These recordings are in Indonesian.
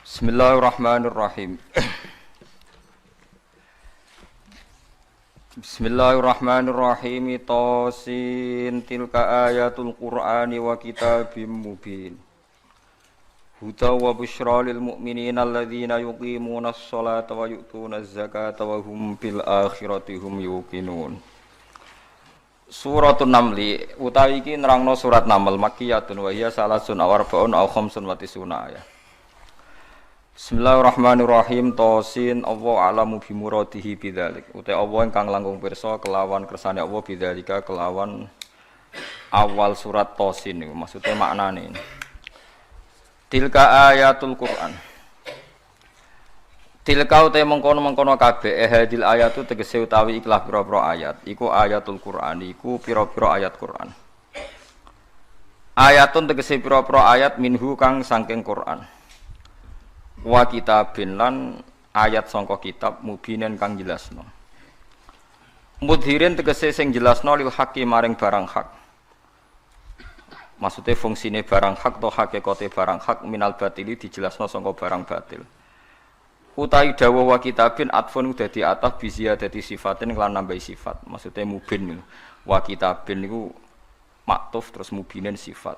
Bismillahirrahmanirrahim. Bismillahirrahmanirrahim. Tasin tilka ayatul Qur'ani wa kitabim mubin. Huda wa busyra lil mu'minina alladzina yuqimunas sholata wa yu'tunaz zakata wa hum bil akhirati hum yuqinun. Suratun Namli utawi iki nerangno surat Naml makkiyatun wa hiya salasun aw arba'un aw khamsun wa tisuna ayat. Bismillahirrahmanirrahim. Tasin Allah alamu bi muradihi bidzalik. Uta Allah ingkang langkung pirsa kelawan kersane Allah bidzalika kelawan awal surat Tasin niku maksude maknane. Tilka ayatul Qur'an. Tilka uta mengkono-mengkono kabeh hadil ayatu tegese utawi ikhlas pira-pira ayat. Iku ayatul Qur'an iku pira-pira ayat Qur'an. Ayatun tegese pira-pira ayat minhu kang saking Qur'an. Wa kitabin lan ayat sangka kitab mubinen kang jelasno. Mudhirin tegese sing jelasno lil haqqi maring barang hak. Maksudnya fungsine barang hak atau hakikate barang hak minal batili dijelasno sangka barang batil. Utai dawa wa kitabin atfun dadi ataf bi ziyadati sifatin lan nambahi sifat. Maksudnya mubin wa kitabin niku maktuf terus mubinen sifat.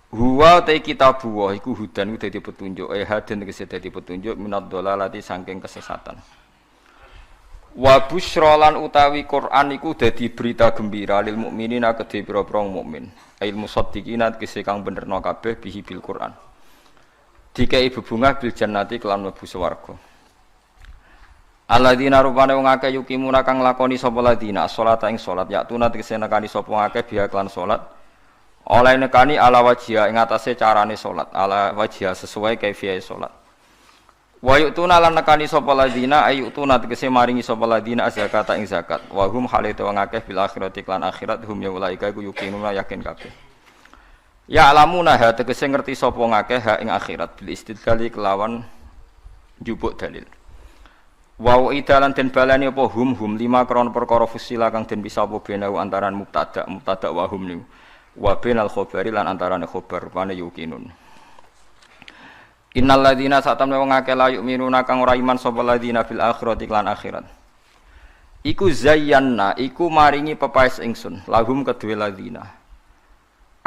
Huwa ta kitabu wa iku hudan dadi petunjuk haden tegese dadi petunjuk minad dhalalati saking kesesatan. Wa busyra lan utawi Quran iku dadi berita gembira lil mukminina kedhe pira-pira mukmin. Ail musaddiqina tegese kang benerno kabeh bihi bil Quran. Dikai bebungah bil jannati kelan mlebu swarga. Alladzina rupane wong akeh yukimuna kang lakoni sapa ladina salata ing salat yaktuna tegese nekani sapa akeh biha kelan salat. Oleh nekani ala wajhiya ing atase carane salat, ala wajhiya sesuai kaifiyah salat. Wa yu'tuna lan nekani sapa ladina ayutuna tegese maringi sapa ladina zakata ing zakat. Wa hum halite wong akeh bil akhirati lan akhirat hum ya ulaika iku yuqinuna yakin kabeh. Ya alamuna ha tegese ngerti sapa ngakeh ha ing akhirat bil istidlali kelawan njupuk dalil. Wa idalan den balani apa hum lima kron perkara fusila kang den bisa apa benau antaran mubtada wa hum niku. Wa bainal khabari lan antarane khabar rupane yuqinun. Innal ladzina satamne wong akeh la yu'minuna kang ora iman sapa ladzina bil akhirati lan akhirat. Iku zayyanna iku maringi pepaes ingsun lahum kedue ladzina.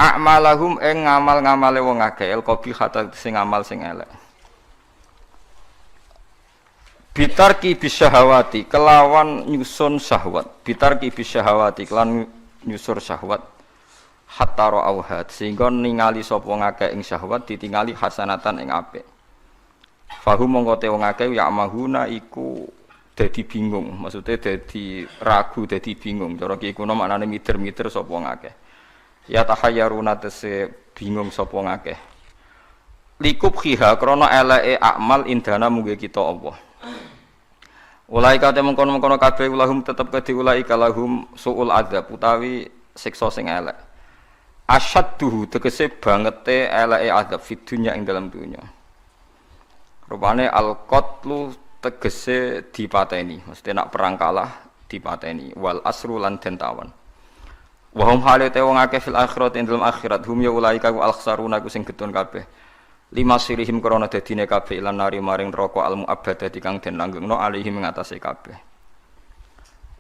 A'malahum ing ngamal-ngamale wong akeh el qabihata sing amal sing elek. Bitarki bisyahawati kelawan nyusun syahwat. Bitarki bisyahawati kelan nyusur syahwat. Hatta ra'auhat sehingga ningali sapa wong akeh ing syahwat ditingali hasanatan ing apik. Fahum mongko te wong akeh ya mahuna iku dadi bingung, maksudnya dadi ragu, dadi bingung. Cara ki kuno maknane mider-mider sapa wong akeh. Ya tahayyaruna tese bingung sapa ngakeh likub khiha krana eleke amal indana mungge kita Allah. Ulaika te mengkono-mengkono kabeh ulahum tetep kedhi ulaika lahum suul adzab utawi siksa sing elek. Asyadduhu tegese bangete eleke adzab fid dunya ing dalam dunya. Rupane al-qatlu tegese dipateni, mesti nak perang kalah dipateni wal asru lan den tawan. Wa hum halate wong akeh fil akhirat ing dalam akhirat hum ya ulaika ku al-khsaruna ku sing getun kabeh. Lima sirihim krana dadine kabeh lan nari maring neraka al-mu'abbadati kang den langgengno alihim ing atase kabeh.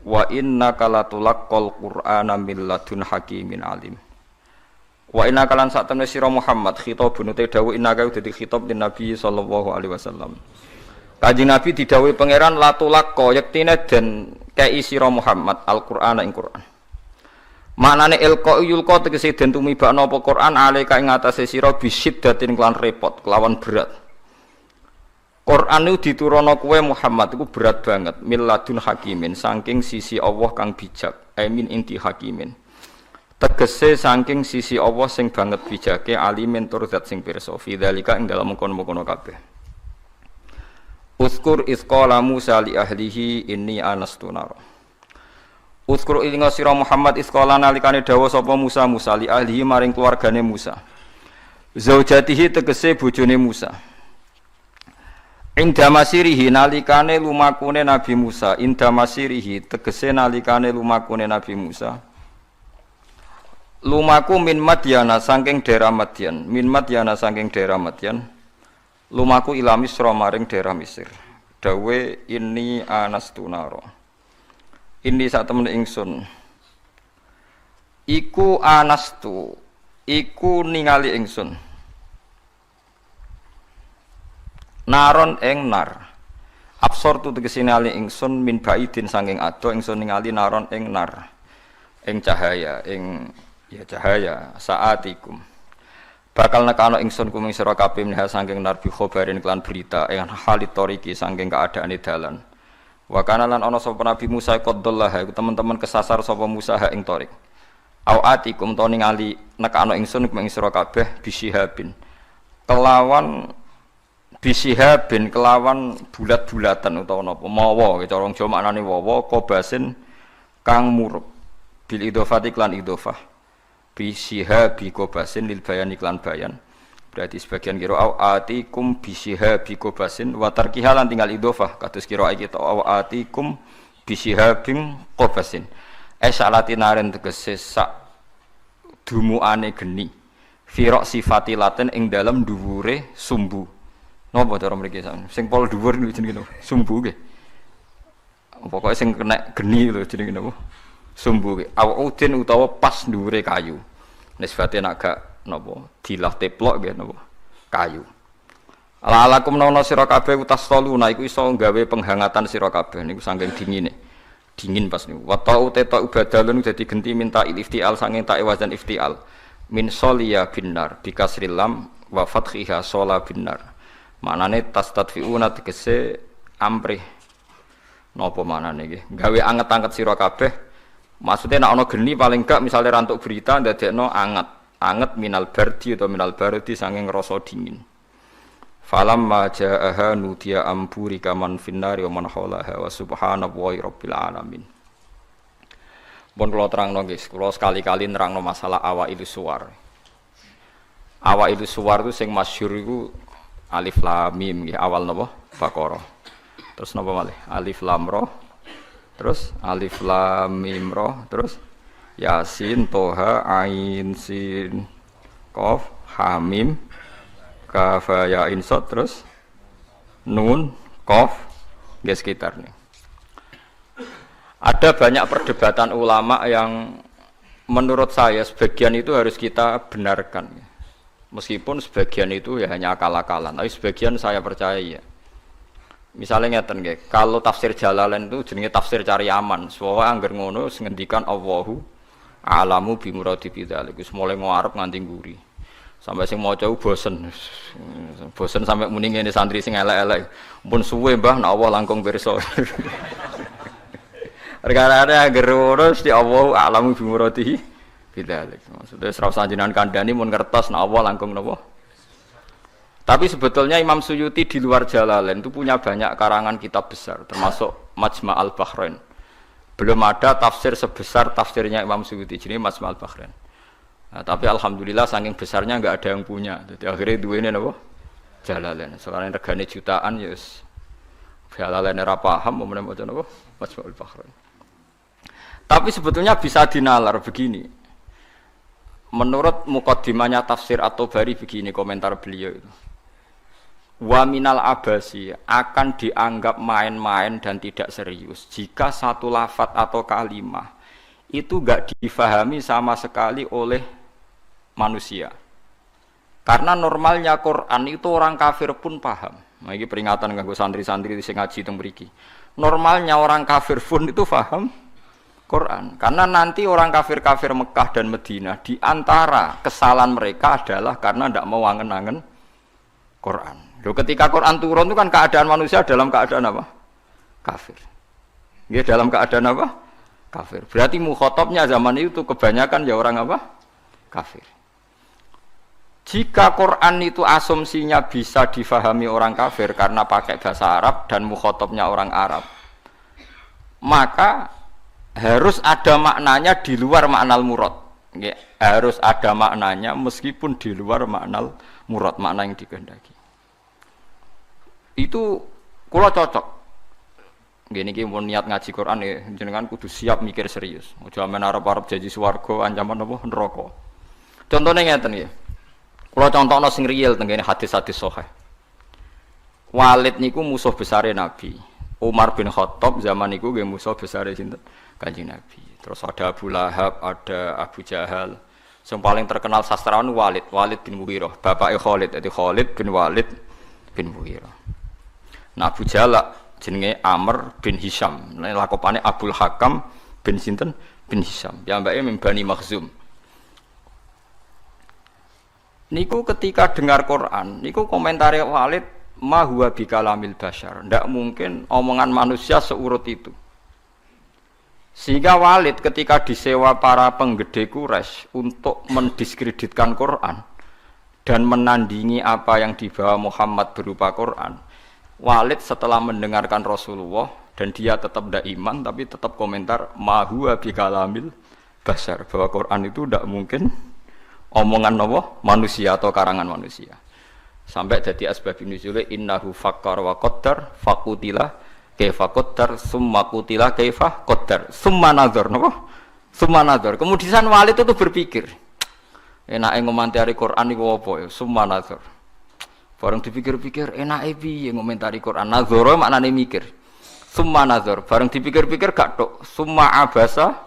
Wa innaka latulaqqal qur'ana min ladun hakimin alim. Wa innaka lan sak temne sira Muhammad khitabun te dawuh innaka dadi khitab din Nabi sallallahu alaihi wasallam. Kanjeng Nabi didhawuhi pangeran latulaqqa yektine den kei sira Muhammad al-Qur'ana ing Qur'an. Maknane ilqa yulqa tegese den tumibakno apa Quran alika ing atase sira bisiddatin kelan repot kelawan berat. Quran itu diturunno kowe Muhammad iku berat banget milladun hakimin saking sisi Allah kang bijak amin inti hakimin. Tegese saking sisi Allah sing banget bijake alimin tur zat sing pirsa fi dzalika ing dalem kono-kono kabeh. Uzkur isqala Musa li ahlihi inni anastu nar. Uzkur ilinga sira Muhammad isqala nalikane dawuh sapa Musa li ahlihi maring keluargane Musa. Zaujatihi tegese bojone Musa. Inda masirihi nalikane lumakune Nabi Musa, inda masirihi tegese nalikane lumakune Nabi Musa. Lumaku min Madyana saking daerah Madyan, min Madyana saking daerah Madyan. Lumaku ila Misra maring daerah Mesir. Dawe ini anastu naro. Ini sak temen ingsun. Iku anastu, iku ningali ingsun. Naron ing nar. Absor tu tegese ningali ingsun min baidin saking ado ingsun ningali naron ing nar. Ing cahaya, ing ya cahaya saatikum. Bakal nekano ingsun kuming sira kabeh minha saking nar bi khobarin kelan berita ing halit toriki saking keadaane dalan. Wa kana lan ana sapa Nabi Musa qaddallah iku teman-teman kesasar sapa Musa ha ing torik. Aatikum to ningali nekano ingsun kuming sira kabeh bisihabin. Kelawan bisihabin kelawan bulat-bulatan utawa napa mawa cara wong Jawa maknane wawa kobasin kang murup bil idhofati klan idhofah bisihabi kobasin lil bayan iklan bayan berarti sebagian kira atikum bisihabi kobasin wa tarkihalan tinggal idhofah kados kira iki to atikum bisihabin kobasin esalatinaren tegese sak dumuane geni firok sifati laten ing dalem dhuwure sumbu napa cara mriki sing pol dhuwur niku jenenge sumbu nggih pokoke sing kena geni lho jenenge napa sumbu ki awudin utawa pas dhuwure kayu nisbate nek gak napa dilah teplok nggih napa kayu alakum nono sira kabeh utas toluna iku iso gawe penghangatan sira kabeh niku saking dingine dingin pas niku wa ta'u teta ubadalun dadi genti minta iftial saking ta wazan iftial min soliya binar bikasril lam wa fathiha sola binar manane tastadfiuna tegese amrih napa manane nggih gawe anget-anget sira kabeh. Maksudnya nak ono geni paling gak misalnya rantuk berita ndadekno anget minal bardi atau minal bardi saking rasa dingin. Falam ma ja'aha nudiya amburi kaman finnari wa man haulaha wa subhanallahi rabbil alamin. Pun kula terangno guys, kula sekali-kali nerangno masalah awailu suwar. Awailu suwar itu sing masyhur iku alif lam mim nggih awal napa? Baqarah. Terus napa malih? Alif lam ra. Terus alif lam mim ra, terus yasin toha ain sin qaf ha mim kaf ya ain sad terus nun qaf nggih sekitar nih. Ada banyak perdebatan ulama yang menurut saya sebagian itu harus kita benarkan. Meskipun sebagian itu ya hanya akal-akalan, tapi sebagian saya percaya ya. Misalnya ngeten nggih, kalau tafsir Jalalain itu jenenge tafsir cari aman. Soale angger ngono ngendikan Allahu a'lamu bi muradi bidzalik. Wis mulai ngarep nganti nguri. Sampai sing maca bosen. Bosen sampai muni ngene santri sing elek-elek. Pun suwe Mbah nek Allah langkung pirsa. Regane angger ngono mesti Allahu a'lamu bi muradi bidzalik. Maksudnya ora usah jenengan kandhani mun ngertos nek Allah langkung napa. Tapi sebetulnya Imam Suyuti di luar Jalalain itu punya banyak karangan kitab besar, termasuk Majma' al-Bahrain. Belum ada tafsir sebesar tafsirnya Imam Suyuti, jadi Majma' al-Bahrain. Nah, tapi alhamdulillah saking besarnya enggak ada yang punya. Jadi akhirnya duwene napa? Jalalain. Soalnya regane jutaan ya wis Jalalain ora paham mau maca napa? Majma' al-Bahrain. Tapi sebetulnya bisa dinalar begini. Menurut mukaddimahnya tafsir At-Tabari begini komentar beliau itu. Wa minal abasi akan dianggap main-main dan tidak serius jika satu lafadz atau kalimah itu enggak difahami sama sekali oleh manusia. Karena normalnya Quran itu orang kafir pun paham. Nah, ini peringatan kanggo santri-santri sing ngaji teng mriki. Normalnya orang kafir pun itu paham Quran. Karena nanti orang kafir-kafir Mekah dan Madinah di antara kesalahan mereka adalah karena tidak mau angen-angen Quran. Loh, ketika Quran turun itu kan keadaan manusia dalam keadaan apa? Kafir. Ya, dalam keadaan apa? Kafir. Berarti mukhatabnya zaman itu kebanyakan ya orang apa? Kafir. Jika Quran itu asumsinya bisa difahami orang kafir karena pakai bahasa Arab dan mukhatabnya orang Arab, maka harus ada maknanya di luar maknal murad. Ya, harus ada maknanya meskipun di luar maknal murad, makna yang dikehendaki. Itu kula cocok. Gini ki mun niat ngaji Quran ya jenengan kudu siap mikir serius. Aja men arep-arep janji swarga ancaman apa neraka. Contone ngeten nggih. Kula contohno sing real teng kene hadis-hadis sahih. Walid niku musuh besare Nabi. Umar bin Khattab zaman niku nggih musuh besare sinten? Kanjeng Nabi. Terus ada Abu Lahab, ada Abu Jahal. Yang paling terkenal sastrawan Walid bin Mughirah, bapake Khalid, jadi Khalid bin Walid bin Mughirah. Nah Abu Jahal jenenge Amr bin Hisham, lakopane Abdul Hakam bin sinten bin Hisham. Piyambake min Bani Makhzum. Niku ketika dengar Quran, niku komentare Walid ma huwa bikalamil bashar. Ndak mungkin omongan manusia seurut itu. Sehingga Walid ketika disewa para penggede Quraisy untuk mendiskreditkan Quran dan menandingi apa yang dibawa Muhammad berupa Quran, Walid setelah mendengarkan Rasulullah dan dia tetap tidak iman tapi tetap komentar ma huwa bikalamil bashar, bahwa Quran itu tidak mungkin omongan manusia atau karangan manusia. Sampai jadi asbab nuzule innahu fakkar wa qaddar faqutila kaifa qaddar summa qutila kaifa qaddar summa nazar summa nazar. Kemudian Walid itu berpikir enake ngomentari Quran niku apa ya summa nazar. Bareng dipikir-pikir enake piye ngomentari Quran, nazara maknane mikir. Summa nazar bareng dipikir-pikir gak tok summa abasa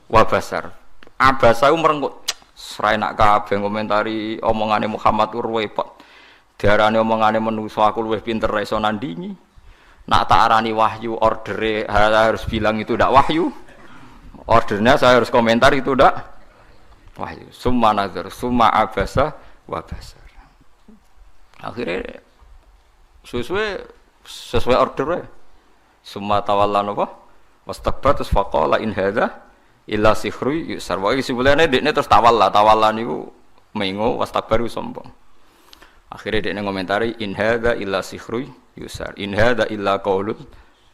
wa basar. Abasa ku merengkut serai nak kabeh ngomentari omongane Muhammad repot. Diarani omongane manusa aku luwih pinter ra iso nandingi. Nak tak arani wahyu ordere harus bilang itu ndak wahyu. Ordernya saya harus komentar itu ndak wahyu. Summa nazar, summa abasa wa basar. Akhirnya sesuai ordernya. Summa tawalla napa? Wastakbar terus faqala in hadza illa sihru yusar. Wae sebelane dekne terus tawalla niku mengo wastakbar sombong. Akhirnya dia ngomentari in hadza illa sihru yusar. In hadza illa qaulul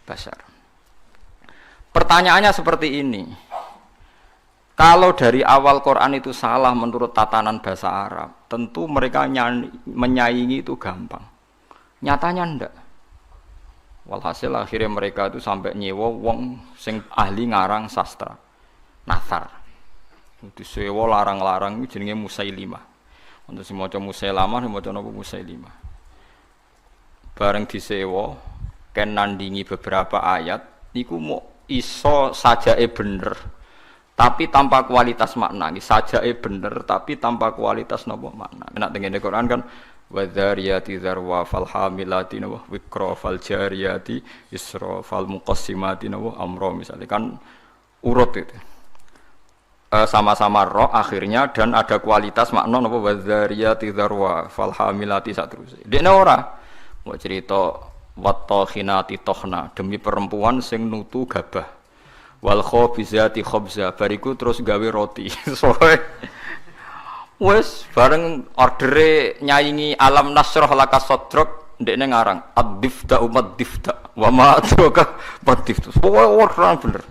bashar. Pertanyaannya seperti ini. Kalau dari awal Quran itu salah menurut tatanan bahasa Arab, tentu mereka menyaingi itu gampang. Nyatanya ndak. Walhasil akhirnya mereka itu sampai nyewa wong sing ahli ngarang sastra. Nasar. Disewa larang-larang itu jenenge Musailimah. Untuk si maca Musailamah, si maca napa Musailimah. Bareng disewa ken nandingi beberapa ayat niku mau iso sajake bener. Tapi tanpa kualitas makna. Sajake bener tapi tanpa kualitas napa makna. Nek teng Quran kan wadzariyati zarwa fal hamilati wa wikra fal jariyati isra fal muqassimati wa amra misalnya kan urut itu. Sama-sama roh akhirnya dan ada kualitas makna napa wadzariyati dzarwa fal hamilati saterusé. Dekne ora mau cerita wattokhinati tokhna demi perempuan sing nutu gabah. Wal khabizati khabza bariku terus gawe roti. Wes bareng ordere nyaingi alam nasrah laka sadrak ndekne ngarang ad-difta umad difta wa ma adraka bad-difta. Pokoke bener.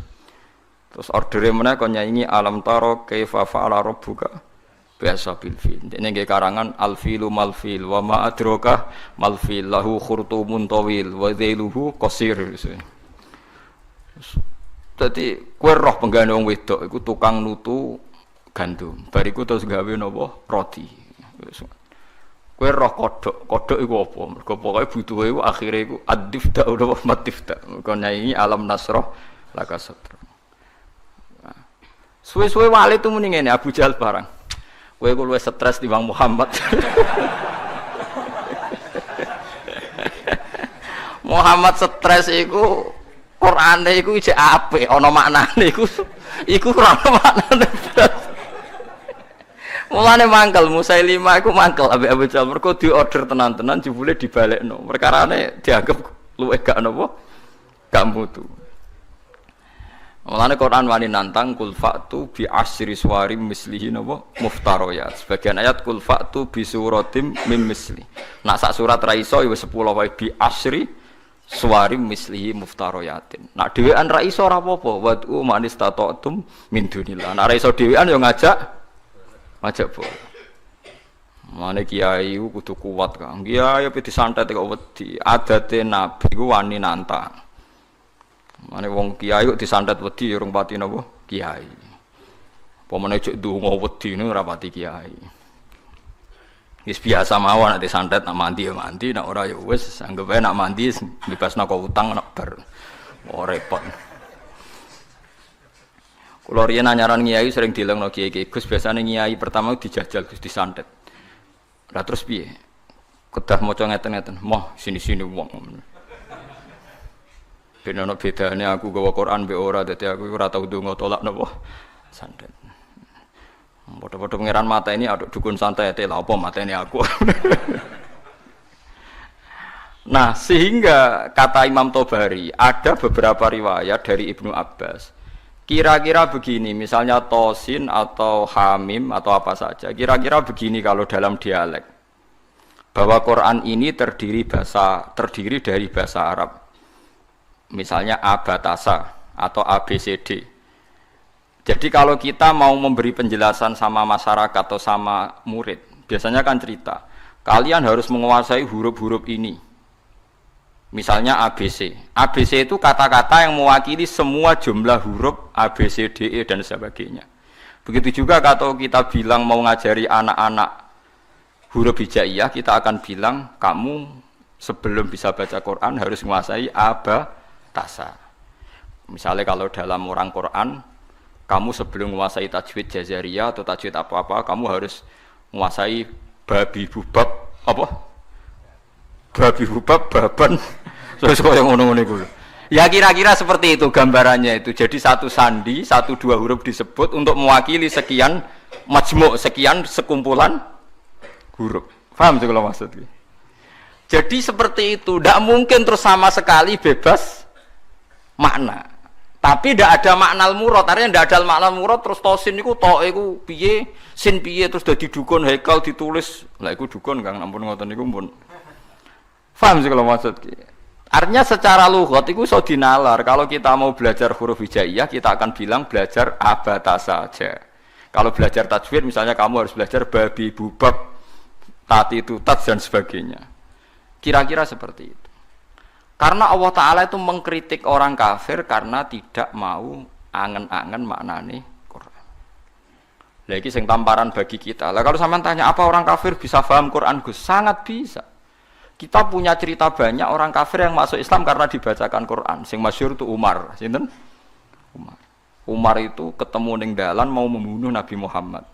Terus ordere meneh kon nyaingi alam taro kaifa fa'ala rabbuka biasa bil fil. Dene nggih karangan al filu mal fil wa ma adraka mal fil lahu khurtumun tawil wa dhailuhu qasir. Dadi kowe roh penggane wong wedok iku tukang nutu gandum. Bariku terus gawe napa roti. Kowe roh kodhok iku apa? Mergo pokoke butuhe iku akhire iku ad-difta utawa matifta. Kon nyaingi alam nasrah laka sadra. Suwe-suwe Walid itu muni ngene Abu Jahal barang. Kowe ku luwih stres timbang Muhammad. Muhammad stres iku Qur'ane iku isih apik, ana maknane iku ora ana maknane. Mulane mangkel Musailimah iku mangkel ambek Abu Jahal mergo diorder tenan-tenan jebule dibalekno. Perkarane dianggap luwih gak napa? Gak mutu. Mulane Quran wani nantang kul fa'tu bi asyri suwarim mislihi napa muftariyat. Sebagian ayat kul fa'tu bi suratim mim misli. Nak sak surat ra iso ya wis 10 wae bi asyri suwarim mislihi muftariyatin. Nak dhewean ra iso ora apa-apa. Wad'u man istata'tum min dunillah. Nak ra iso dhewean ya ngajak boleh. Mulane kiai kudu kuat, Kang. Kiai pe disantet kok wedi. Adate nabi ku wani nantang. Ane wong kiai kok disantet wedi urung pati napa kiai. Pemene cek ndonga wedi niku ora pati kiai. Wis biasa mawon nek disantet nak mandi ya mandi, nek ora ya wis anggap ae nak mandi bebasna kok utang nak bar. Oh repot. Kula riyen anyaran kiai sering dilengno kiai-kiai Gus biasane kiai pertama dijajal Gus disantet. Lah terus piye? Kedah maca ngeten-ngeten, moh sini-sini wong. Ben ana bedane aku gawa Quran mbek ora dadi aku ora tau ndonga tolak napa santet. Padha-padha pangeran mata ini aduk dukun santet lha apa mateni aku. Nah, sehingga kata Imam Tobari ada beberapa riwayat dari Ibnu Abbas. Kira-kira begini, misalnya tosin atau hamim atau apa saja. Kira-kira begini kalau dalam dialek. Bahwa Quran ini terdiri dari bahasa Arab. Misalnya abatasa atau ABCD. Jadi kalau kita mau memberi penjelasan sama masyarakat atau sama murid, biasanya kan cerita, kalian harus menguasai huruf-huruf ini. Misalnya ABC. ABC itu kata-kata yang mewakili semua jumlah huruf A, B, C, D, E dan sebagainya. Begitu juga kalau kita bilang mau ngajari anak-anak huruf hijaiyah, kita akan bilang kamu sebelum bisa baca Quran harus menguasai abatasa. Misalnya kalau dalam orang Quran, kamu sebelum menguasai tajwid jazariyah atau tajwid apa-apa, kamu harus menguasai babi bubab apa? Babi bubab baban. Terus kaya ngono-ngono iku. Ya kira-kira seperti itu gambarannya itu. Jadi satu sandi, satu dua huruf disebut untuk mewakili sekian majmuk, sekian sekumpulan huruf. Paham sih kalau maksudnya? Jadi seperti itu, tidak mungkin terus sama sekali bebas makna. Tapi tidak ada makna al-murad, artinya tidak ada makna al-murad terus tosin niku tok iku piye, sin piye terus dadi dukun haikal ditulis. Lah iku dukun Kang ampun ngoten niku pun. Paham sih kalau maksudnya? Artinya secara lughat itu iso dinalar. Kalau kita mau belajar huruf hijaiyah, kita akan bilang belajar abatasa saja. Kalau belajar tajwid misalnya kamu harus belajar babi bubab tati tutat dan sebagainya. Kira-kira seperti itu. Karena Allah Ta'ala itu mengkritik orang kafir karena tidak mau angen-angen maknane Quran. Lagi sing tamparan bagi kita. Lah kalau sampean tanya apa orang kafir bisa paham Quran Gus? Sangat bisa. Kita punya cerita banyak orang kafir yang masuk Islam karena dibacakan Quran. Sing masyhur itu Umar, sinten? Umar. Umar itu ketemu ning dalan mau membunuh Nabi Muhammad.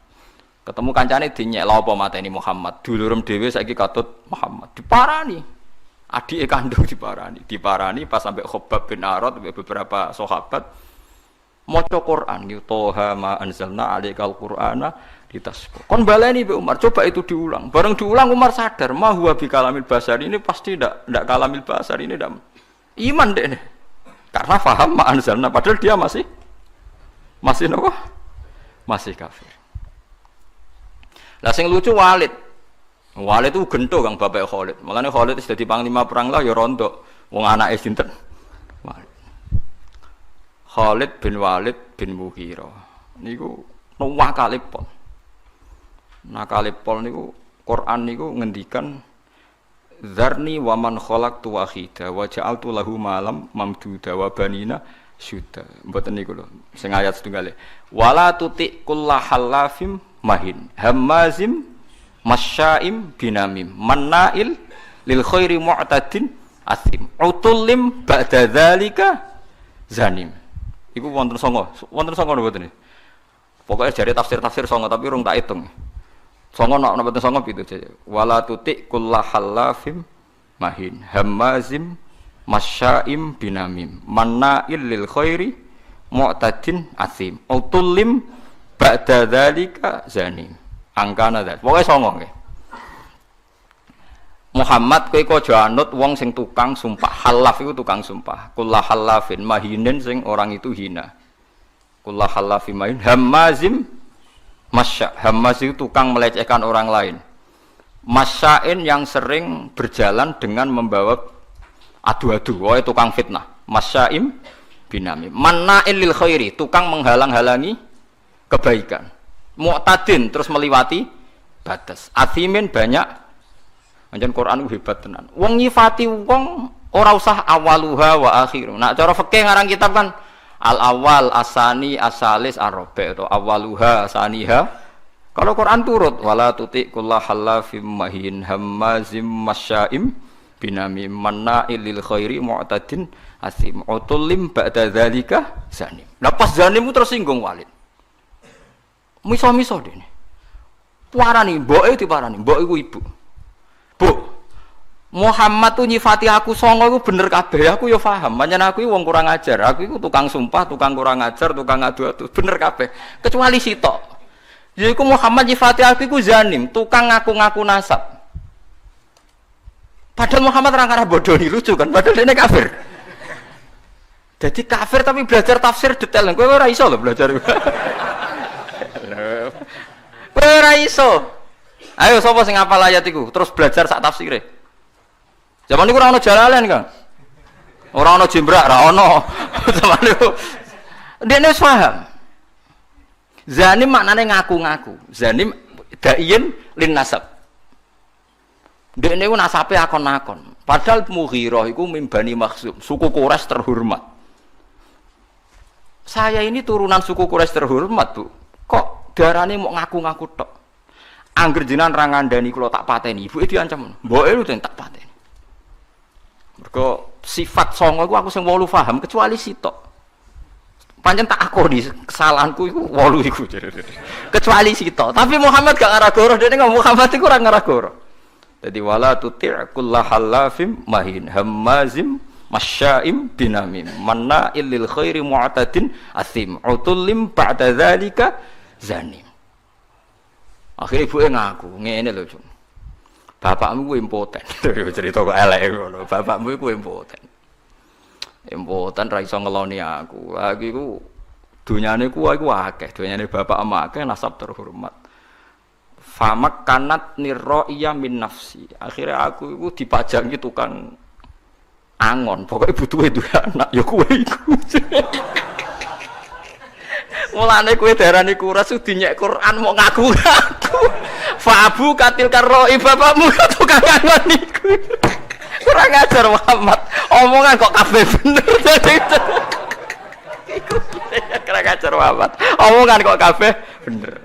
Ketemu kancane dinyek lha apa mateni Muhammad. Dulurem dhewe saiki katut Muhammad. Diparani. Adike kandung diparani. Diparani pas sampai Khabbab bin Arad beberapa sahabat maca Quran, Toha ma anzalna alaikal Qur'ana litasqa. Kon baleni Mbak Umar, coba itu diulang. Bareng diulang Umar sadar, ma huwa bi kalamil basar ini pasti ndak kalamil basar ini ndak iman deh nih. Karena paham ma anzalna padahal dia masih nopo? Masih kafir. Lah sing lucu Walid. Walid itu gento Kang bapak Khalid. Makane Khalid wis dadi panglima perang lah ya rontok. Wong anake sinten? Khalid bin Walid bin Mughirah niku nakalipol. Nakalipol niku Quran niku ngendikan Dzarni wa man khalaqtu wahida wa ja'altu lahu malam mamduda wa banina syuda. Mboten niku lho sing ayat setunggale. Wala tuti kullahallafim mahin hammazim masya'im binamim mannail lil khairi mu'tadin asim utullim ba'da dzalika zanim. Iku wonten songo mboten. Pokoke jare tafsir-tafsir songo tapi urung tak hitung. Songo nek mboten songo pitu jare. Wala tuti kullahallafim mahin hammazim masya'im binamim manna'il lil khairi mu'tadin asim utullim ba'da dzalika zanim. Angkana dzat. Pokoke songo nggih. Muhammad kowe aja anut wong sing tukang sumpah. Halaf itu tukang sumpah. Kullah halafin mahinin sing orang itu hina. Kullah halafin mahin hammazim masya. Hammaz itu tukang melecehkan orang lain. Masyain yang sering berjalan dengan membawa adu-adu. Woe tukang fitnah. Masyaim binamim. Manna'il lil khairi, tukang menghalang-halangi kebaikan. Mu'tadin terus meliwati batas. Athimin banyak. Anjen Quran hebat tenan. Wong nyifati wong Ora usah awaluha wa akhiru. Nak cara fikih ngarang kitab kan al awal asani asalis arabi atau awaluha asaniha. Kalau Quran turut wala tuti kullahallafim mahin hammazim masyaim binamim manna'il lil khairi mu'tadin asim utullim ba'da dzalika zanim. Lah pas zanim tersinggung Walid. Miso-miso dene. Parani mboke diparani, mbok iku ibu. Bu, Muhammad tuh nyifati aku songo iku bener kabeh, aku ya paham. Pancen aku iki wong kurang ajar, aku iku tukang sumpah, tukang kurang ajar, tukang adu-adu, bener kabeh. Kecuali sitok. Yaiku Muhammad nyifati aku iku zanim, tukang ngaku-ngaku nasab. Padahal Muhammad orang arah bodoh nih, lucu kan, padahal dia kafir. Jadi kafir tapi belajar tafsir detail, kowe ora iso lho belajar. Kowe ora iso. Ayo sapa sing hafal ayat iku, terus belajar sak tafsire. Zaman niku ora ono Jalalain, Kang. Ora ono Jimbrak, ora ono. Zaman niku dene wis paham. Zanim maknane ngaku-ngaku. Zanim da'in lin nasab. Dene niku nasabe akon-akon. Padahal Mughirah iku min Bani Makhzum, suku Quraisy terhormat. Saya ini turunan suku Quraisy terhormat, Bu. Kok darane mau ngaku-ngaku tok? Angger jenengan ra ngandani kula tak pateni, ibuke diancam. Mboke lu tak pateni. Mergo sifat songo iku aku sing 8 paham kecuali sitok. Pancen tak akoni kesalahanku iku 8 iku. Kecuali sitok. Tapi Muhammad gak ngarah goroh, dene ngomong Muhammad iku ora ngarah goroh. Jadi wala tuti' kullahallafim mahin hammazim masyaim binamim manna'il lil khairi mu'tadin asim utullim ba'da dzalika zanim. Akhirnya ibuke ngaku, ngene lho, Jun. Bapakmu ku impoten. Cerita kok elek ngono. Bapakmu iku impoten. Impoten ra iso ngeloni aku. Aku iku dunyane ku iku akeh, dunyane bapak ama akeh nasab terhormat. Famak kanat nirro'iyah min nafsi. Akhirnya aku iku dipajangi tukang angon. Pokoknya butuh itu anak, ya kowe iku. Mulane kowe darani kuras dinyek Quran mau ngaku-ngaku. Fabu katil karroi bapakmu tukang angon niku. Kurang ajar Muhammad. Omongan kok kabeh bener. Iku kurang ajar Muhammad. Omongan kok kabeh bener.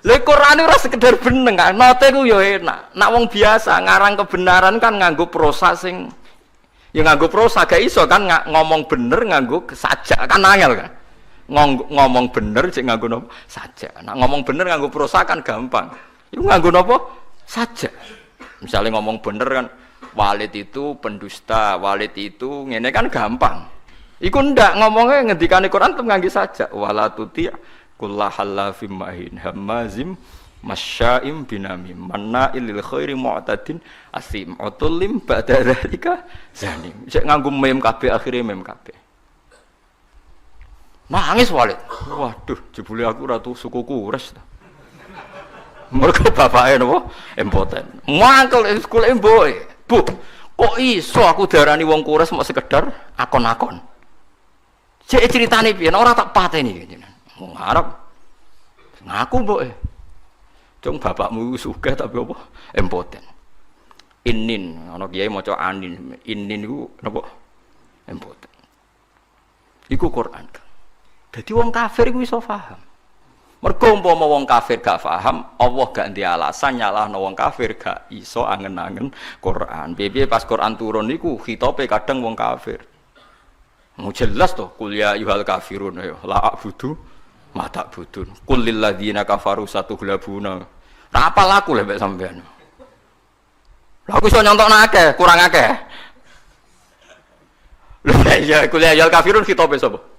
Lha Quran ora sekedar bener kan, nate ku ya enak. Nak wong biasa ngarang kebenaran kan nganggo prosa sing ya nganggo prosa gak iso kan ngomong bener nganggo sajak kan angel kan. Ngomong bener sing nganggo napa? Sajak. Nak ngomong bener nganggo prosa kan gampang. Iku nganggo napa? Sajak. Misalnya ngomong bener kan Walid itu pendusta, Walid itu ngene kan gampang. Iku ndak ngomongnya ngendikane Quran tem nganggo sajak. Wala tuti' kullahallafim mahin hammazim masyaim binamim manna'il lil khairi mu'tadin asim utullim ba'da dzalika zanim. Cek nganggo mem kabeh akhire mem kabeh. Nangis Walid. Waduh, jebule aku ratu suku Quraisy ta. Mergo bapake napa? Impoten. Mangkel sekolah mboke. Bu, kok iso aku darani wong Quraisy mau sekedar akon-akon. Cek ceritane piye? Ora tak pateni jenengan. Wong Arab ngaku mboke. Cung bapakmu sugih tapi apa? Impoten. Inin, ana kiai maca anin. Inin iku napa? Impoten. Iku Quran. Dadi wong kafir iku iso paham. Mergo umpama wong kafir gak paham, Allah gak ndek alasan nyalahno wong kafir gak iso angen-angen Quran. Piye pas Quran turun niku khitabe kadang wong kafir. Mu jelas to kuliah yuhal kafirun ya la abudu mata budun. Qul lil ladzina kafaru satughlabuna. Ra apal aku lek sampean. Lah aku iso nyontokno akeh, kurang akeh. Lha ya kuliah yuhal kafirun khitabe sapa?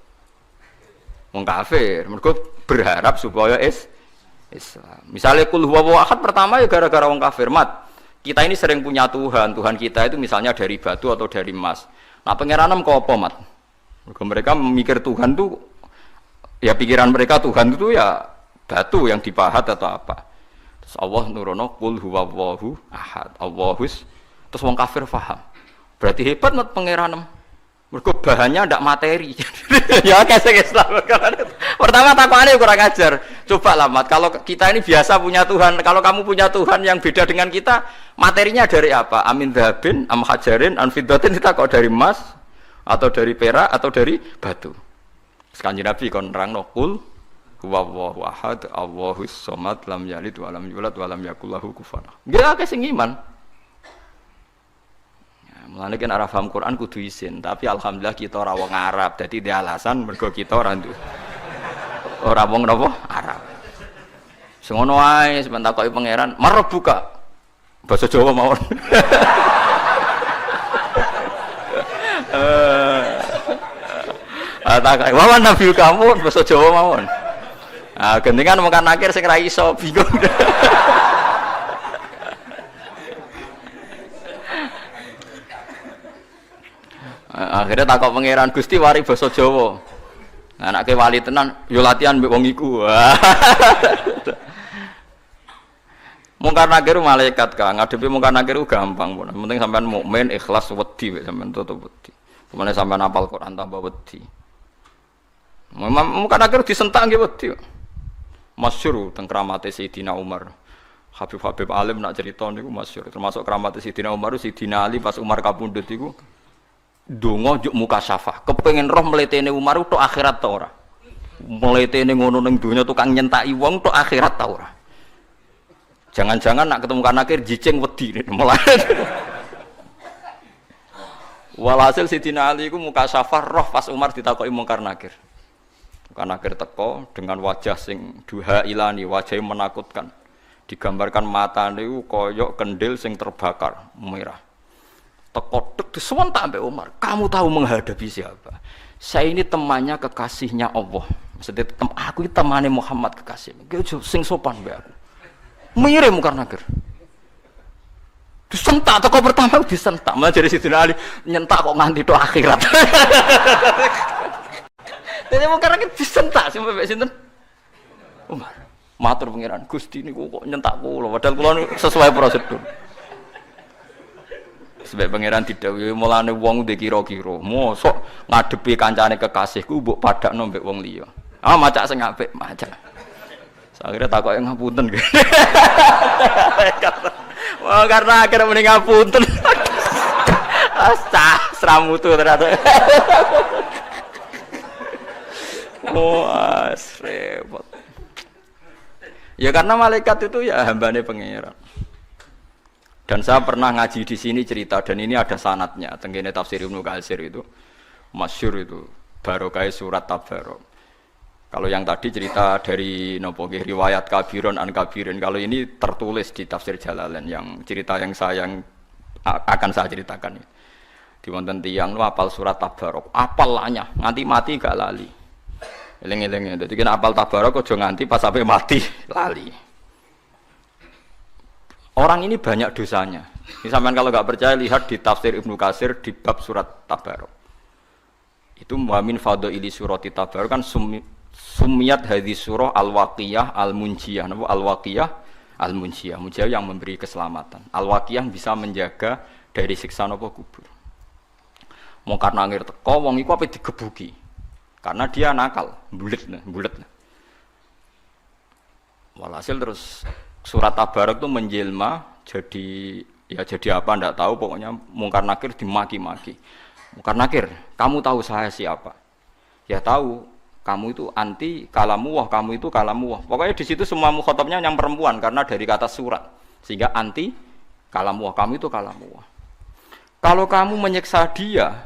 Wong kafir, mergo berharap supaya Islam. Misalnya kul huwallahu ahad pertama ya gara-gara wong kafir. Mat, kita ini sering punya Tuhan. Tuhan kita itu misalnya dari batu atau dari emas. Nah, pangeran kok apa, Mat? Mereka memikir Tuhan itu ya pikiran mereka Tuhan itu ya batu yang dipahat atau apa. Terus Allah nurono kul huwallahu ahad. Allahus. Terus wong kafir paham. Berarti hebat Mat pangeran. Mergo bahannya ndak materi. Ya kasih Islam. Pertama takwane kurang ajar. Coba lah Mat, kalau kita ini biasa punya Tuhan, kalau kamu punya Tuhan yang beda dengan kita, materinya dari apa? Amin dhahabin, am hajarin, an fiddatin, kita kok dari emas, atau dari perak, atau dari batu. Kanjeng Nabi kon nerangno qul huwallahu ahad, Allahus somad, lam yalid wa lam yulad wa lam yakul lahu kufuwan ahad. Nggih akeh sing iman. Mulane kan ora paham Quran kudu isin, tapi alhamdulillah kita ora wong Arab, dadi dia alasan mergo kita ora ora wong napa Arab. Sing ngono wae sampeyan takoki pangeran, "Marab buka." Basa Jawa mawon. Takoki, "Wawan nabi kamu basa Jawa mawon." Ah, gendengan mungkin akhir sing ra iso bingung. Akhirnya takok pangeran, "Gusti wari basa Jawa." Anake wali tenan, yo latihan mbek wong iku. Mungkar nakir malaikat Kang, ngadepi mungkar nakir gampang pun. Penting sampean mukmin, ikhlas, wedi wek sampean tutup wedi. Pemene sampean hafal Quran tambah wedi. Mungkar nakir disentak nggih wedi. Masyhur teng kramate Sayyidina Umar. Habib alim nak cerita niku masyhur. Termasuk kramate Sayyidina Umar, Sayyidina Ali pas Umar kapundhut iku donga njuk muka syafah, kepengin roh mletene Umar tok akhirat ta ora. Mletene ngono ning donya tukang nyentaki wong tok akhirat ta ora. Jangan-jangan nak ketemu kan akhir jicing wedi mulai. Walhasil Sidina Ali iku muka syafah roh pas Umar ditakoki mungkar nakir. Mungkar nakir teko dengan wajah sing duha ilani, wajah yang menakutkan. Digambarkan matane iku koyok kendil sing terbakar merah. Teko tek disewentak ambek Umar. Kamu tahu menghadapi siapa? Saya ini temannya kekasihnya Allah. Maksudnya aku ini temannya Muhammad kekasih. Gitu sing sopan mbek aku. Mirip mungkar nakir. Disentak teko pertama disentak. Malah jadi Sidina Ali nyentak kok nganti tok akhirat. Dene mungkar nakir disentak sampai mbek sinten? Umar. Matur pangeran, Gusti niku kok nyentak kula padahal kula sesuai prosedur. Sebab pangeran didhawuhi mulane wong ndek kira-kira, mosok ngadepi kancane kekasihku mbok padakno mbek wong liya. Ah macak sing apik, macak. Akhirnya takoke ngapunten. Wah karena akhirnya mending ngapunten. Seramutu ternyata. Wah, repot. Ya karena malaikat itu ya hambane pangeran. Dan saya pernah ngaji di sini cerita dan ini ada sanadnya. Tenggene tafsir Ibnu Katsir itu masyhur itu barokah surat Tabarok. Kalau yang tadi cerita dari nopo riwayat Kabirun an Kabirin. Kalau ini tertulis di tafsir Jalalain yang cerita yang akan saya ceritakan. Di wonten tiyang apal surat Tabarok, apal lanya, nganti mati gak lali. Eling-eling. Dadi kena apal Tabarok aja nganti pas sampai mati lali. Orang ini banyak dosanya. Ini sampean kalau nggak percaya lihat di tafsir Ibnu Katsir di bab surat Tabarok. Itu muamin fadhaili surati Tabarok kan sumiyat hadis surah al-waqiyah al-munjiyah. Napa al-waqiyah al-munjiyah? Munjiyah yang memberi keselamatan. Al-waqiyah bisa menjaga dari siksa napa kubur. Mungkar nangir teko wong iku ape digebuki. Karena dia nakal, bulet. Walhasil terus surat Tabarok itu menjelma jadi apa ndak tahu, pokoknya mungkar nakir dimaki-maki. Mungkar nakir, kamu tahu saya siapa? Ya tahu, kamu itu anti kalamuwah, kamu itu kalamuwah. Pokoknya di situ semua mukhatabnya yang perempuan karena dari kata surat. Sehingga anti kalamuwah, kamu itu kalamuwah. Kalau kamu menyiksa dia,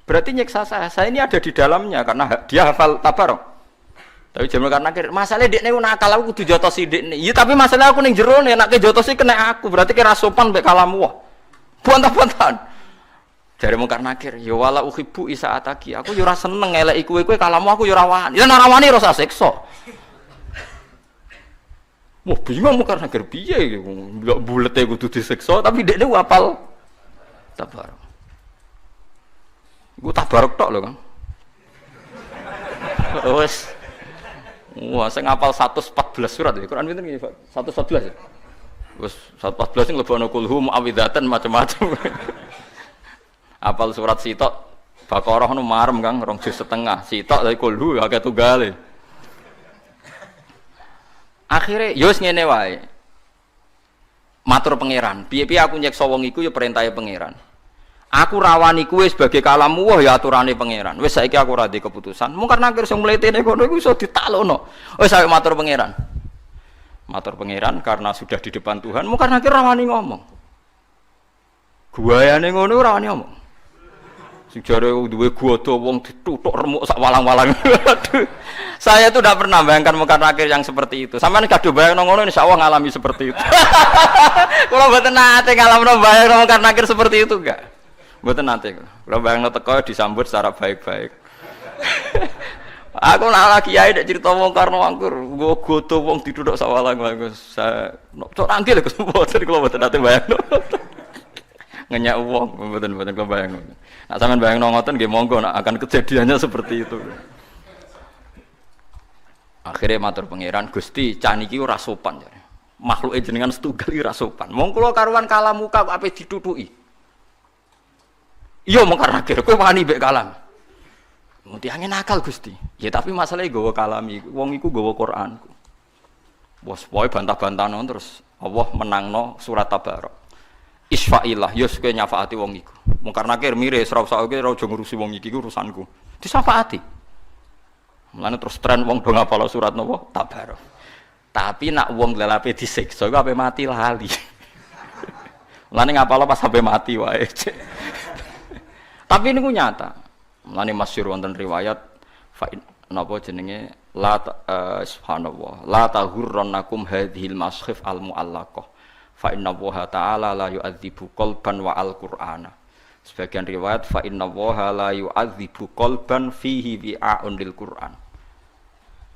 berarti nyiksa saya. Saya ini ada di dalamnya karena dia hafal Tabarok. Tapi jaman karena masalah dekne nakal aku kudu jotosi dekne. Iya tapi masalah aku ning jero nek nek jotosi kena aku, berarti kira sopan mbek kalamu. Buantah-buantahan. Jare mungkar nakir, ya wala uhibbu isaataki. Aku yo ora seneng eleki kowe kalamu aku yo ora wani. Ya ora wani ora usah siksa. Wah, bingung mungkar nakir piye mbok bulete kudu disiksa tapi dekne hafal Tabarok. Iku Tabarok tok lho, Kang. Wes. Wah, saya ngapal 114 surat ya. Quran pinten nggih, Pak? 114 ya. Wes 114 sing lebokno kulhum awidatan macam-macam. Apal surat sitok Baqarah nu marem Kang, 2 juz setengah. Sitok dari kulhu akeh tunggale. Akhire yo wis ngene wae. Matur pangeran, piye-piye aku nyeksa wong iku ya perintahe pangeran. Aku rawani kuwe sebagai kalamu wah ya aturane pangeran. Wis saiki aku ora ndek keputusan. Mung karena akhir sing mletene kono iku iso ditaklono. Wis saiki matur pangeran. Matur pangeran karena sudah di depan Tuhan, mung karena akhir rawani ngomong. Guayane ngono ora wani ngomong. Sing jare duwe godo wong dituthuk remuk sak walang-walang. Saya tuh tidak pernah bayangkan muka nakir yang seperti itu. Sampeyan kadung bayangno ngono insyaallah ngalami seperti itu. Kalau mboten nate ngalamno bayangno muka nakir seperti itu enggak. Mboten nate. Kalau bayangno teko disambut secara baik-baik. Aku nak lagi kiai nek cerita wong karno angkur, nggo godo wong dituthuk sak walang-walang. Saya cok nangkil mboten kula mboten nate bayangno. Ngenyak wong mboten kula bayangno. Nak sampean bayangno ngoten nggih monggo nak akan kejadiannya seperti itu. Akhirnya matur pangeran Gusti caniki ora sopan jare. Makhluke jenengan setunggal ora sopan. Mong kula karuan kalam muka kok ape ditutuki. Iya mong karena akhir kowe wani mbek kalam. Muti angin akal Gusti. Ya tapi masalahnya gawa kalami wong iku gawa Qur'anku. Bos pokoke bantah-bantahno terus Allah menangno surat Tabarok. Isfa'illah ya kowe nyafaati wong iku. Mong karena akhir mire ora usah ora ngurusi wong iki urusanku. Disafaati. Mulane terus tren wong do ngapal surat napa Tabarok. Tapi nak wong lelape disiksa iku ape mati lali. Mulane ngapal pas sampai mati wae. Tapi niku nyata. Mulane masyhur wonten riwayat fa napa jenenge la subhanallah la tahurrannakum hadhil maskhif al muallaqah fa inna Allaha ta'ala la yu'adzibu qalban wa al-Qur'ana. Sebagian riwayat fa inna Allaha la yu'adzibu qalban fihi wi'a'un lil Qur'an.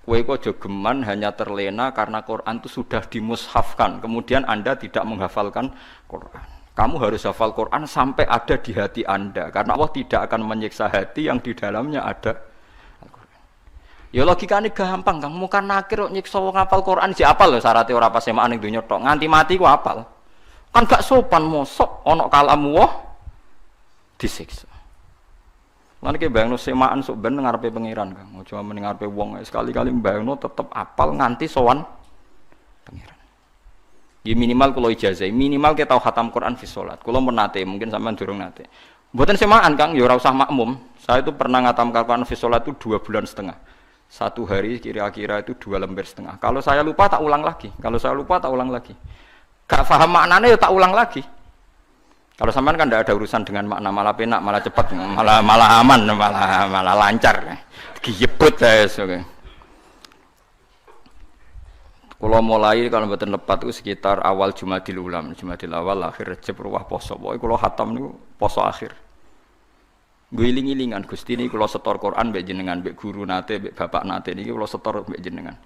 Kowe kok aja geman hanya terlena karena Quran itu sudah dimushafkan, kemudian Anda tidak menghafalkan Quran. Kamu harus hafal Quran sampai ada di hati Anda, karena Allah tidak akan menyiksa hati yang di dalamnya ada Al-Quran. Ya logikane gampang, Kang. Mukan nakir kok nyiksa wong hafal Quran si apal lho syaratnya ora pas semaan ning donya tok. Nganti mati ku apal. Kan gak sopan mosok ana kalamu wah disiksa. Lan iki bayangno semaan sok ben ngarepe pangeran, Kang. Aja men ngarepe wong sekali-kali bayangno tetep apal nganti sowan pangeran. Ya minimal kalau ijazah, minimal kita tahu khatam Quran fi sholat. Kalau menate, mungkin sampean durung nate. Mboten semaan Kang, ya ora usah makmum. Saya itu pernah ngatam Quran fi sholat itu 2,5 bulan. Satu hari kira-kira itu 2 lembar setengah. Kalau saya lupa tak ulang lagi. Kalau saya lupa tak ulang lagi. Gak paham maknanya ya tak ulang lagi. Kalau sampean kan tidak ada urusan dengan makna, malah penak, malah cepat, malah aman, malah lancar. Giyebut ya okay. Kalau mulai kalau mboten lepat itu sekitar awal Jumadil Ulam, Jumadil awal akhir Rejab ruwah poso. Pokoke kula khatam niku poso akhir. Guling-gilingan Gusti niki kula setor Quran mbek jenengan, mbek guru nate, mbek bapak nate niki kula setor mbek jenengan.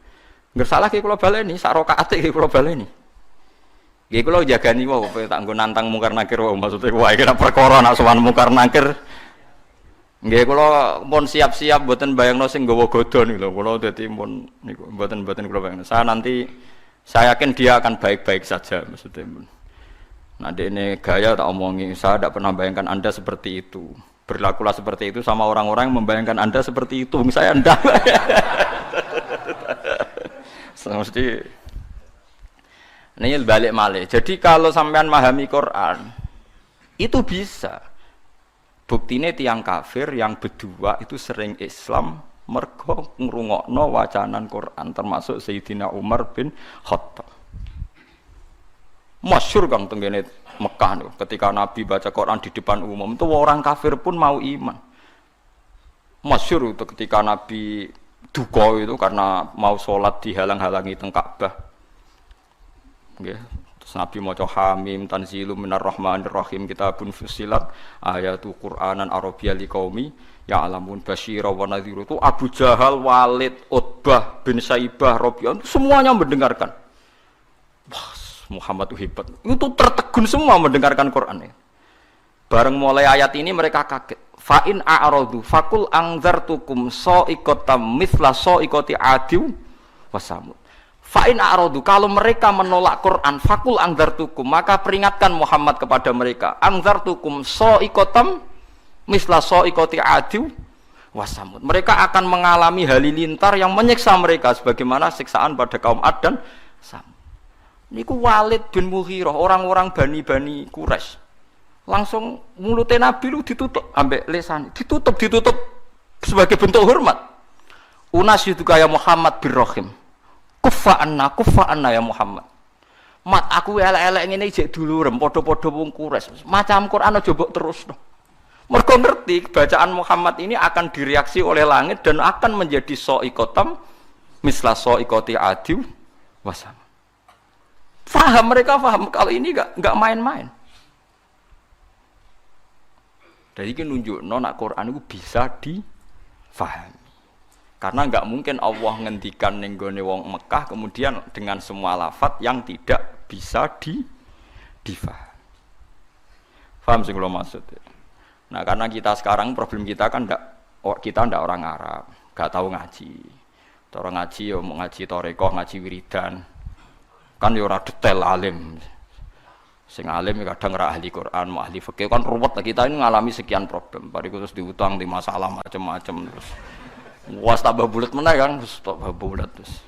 Nggih salah ki kula baleni, sak rakaate ki kula baleni. Nggih kula jagani wae tak nggo nantang mungkar nakir wae maksude wae kira perkara nak sowan mungkar nakir. Nggih kula pun siap-siap mboten bayangno sing nggawa godho niku lho. Kula dadi pun niku mboten kula bayangno. Saya yakin dia akan baik-baik saja maksudnya. Nah, dene gaya tak omongi, saya tidak pernah bayangkan Anda seperti itu. Berlakulah seperti itu sama orang-orang yang membayangkan Anda seperti itu. Saya ndak. Mesti ini balik malih. Jadi kalau sampean memahami Quran itu bisa. Buktine tiang kafir yang berdua itu sering Islam mergo ngrungokno wacanan Quran termasuk Sayyidina Umar bin Khattab. Masyhur Kang tenggene Mekah niku ketika Nabi baca Quran di depan umum itu orang kafir pun mau iman. Masyhur itu ketika Nabi duka itu karena mau sholat dihalang-halangi teng Ka'bah. Nggih. Nabi maca Hamim tanzilum minar rahmanir rahim kitabun fussilat ayatu Qur'anan Arabiyya liqaumi ya'lamun basyira wa nadhira itu Abu Jahal, Walid, Utbah bin Saibah, Rabi'ah semuanya mendengarkan. Wah, Muhammad itu hebat. Itu tertegun semua mendengarkan Quran. Bareng mulai ayat ini mereka kaget. Fa in a'radu faqul anzartukum sa'iqatam mithla sa'iqati 'adiw wa samud. Fa'in a'radu kalau mereka menolak Quran fakul angzartukum maka peringatkan Muhammad kepada mereka angzartukum so'ikotam misla so'ikoti adiw wasamud. Mereka akan mengalami halilintar yang menyiksa mereka sebagaimana siksaan pada kaum Ad dan Samud. Niku Walid bin Mughirah, orang-orang Bani Quraisy. Langsung mulutnya Nabi lu ditutup ambek lisan, ditutup sebagai bentuk hormat. Unas itu kayak Muhammad bin Rahim. Kufa anna ya Muhammad. Mat aku elek-elek ngene jek dulurem padha-padha wong Quraisy. Macam Quran aja mbok terusno. Mergo ngerti bacaan Muhammad ini akan direaksi oleh langit dan akan menjadi soikotam misla soikoti adiw wasam. Mereka paham kalau ini enggak main-main. Jadi ini nunjukno nak Quran itu bisa difahami. Karena enggak mungkin Allah ngendikan ning gone wong Mekah kemudian dengan semua lafaz yang tidak bisa difahami. Paham sing kula maksud? Nah, karena kita sekarang problem kita kan kita ndak orang Arab, enggak tahu ngaji. Cara ngaji ya mau ngaji tarekoh, ngaji wiridan. Kan ya ora detail alim. Sing alim kadang ora ahli Quran, mau ahli fikih kan ruwet. Kita ini ngalami sekian problem. Bariku terus diutang di masalah macam-macam terus. Was tambah bulet meneh kan, terus tambah bulet terus.